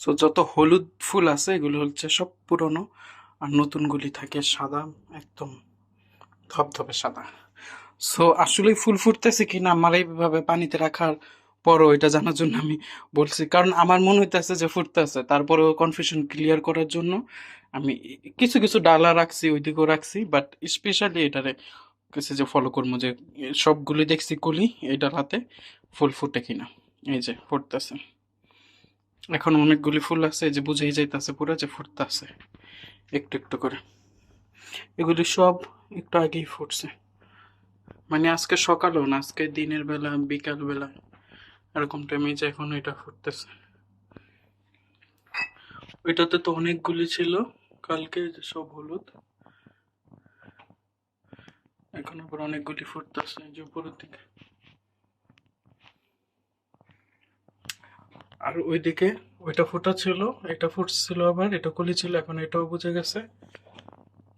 So যত হলুদ ফুল আছে এগুলো হচ্ছে সব পুরনো, আর নতুনগুলি থাকে সাদা, একদম ধবধবে সাদা। সো আসলে ফুল ফুটতেছে কিনা আমার এইভাবে পানিতে রাখার পরও এটা জানার জন্য আমি বলছি, কারণ আমার মনে হইতেছে যে ফুটতেছে, তারপরেও কনফিউশন ক্লিয়ার করার জন্য আমি কিছু কিছু ডালা রাখছি, ওইদিকেও রাখছি, বাট স্পেশালি এটারে কিছু যে ফলো করবো যে সবগুলি দেখছি কলি এই ডালাতে ফুল ফুটে কিনা। এই যে ফুটতেছে, এখন অনেকগুলি ফুল আছে, এই যে বুঝেই যাইতেছে পুরো যে ফুটতেছে একটু একটু করে। এগুলি সব একটু আগেই ফুটছে, মানে আজকে সকালেও না, আজকে দিনের বেলা বিকাল বেলা এরকম টাইমে যে এখন এটা ফুটতেছে। ওইটাতে তো অনেকগুলি ছিল কালকে, যে সব হলুদ, এখন আবার অনেকগুলি ফুটতেছে যে উপরের দিকে। আর ওইদিকে ওইটা ফুটা ছিল, এটা ফুটছিল, আবার এটা কলি ছিল, এখন এটাও বুঝে গেছে,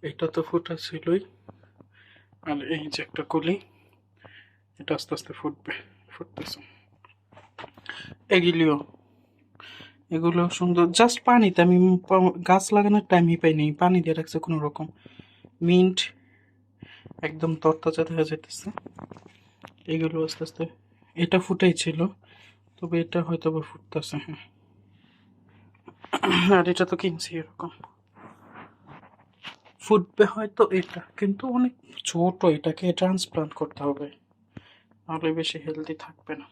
এটা তো ফুটা ছিলই। আর এই যে একটা কলি, এটা আস্তে আস্তে ফুটবে, ফুটতেছে। এগুলিও, এগুলো সুন্দর, জাস্ট পানিতে আমি গাছ লাগানোর টাইমই পাইনি, পানি দিয়ে রাখছে কোনো রকম। মিন্ট একদম তরতাজা দেখা যাইতেছে। এগুলো আস্তে আস্তে, এটা ফুটাই ছিল, তবে এটা হয়তো বা ফুটতেছে, হ্যাঁ। আর এটা তো কিনছি এরকম, ফুটবে হয়তো এটা, কিন্তু অনেক ছোট, এটাকে ট্রান্সপ্লান্ট করতে হবে, নাহলে বেশি হেলদি থাকবে না।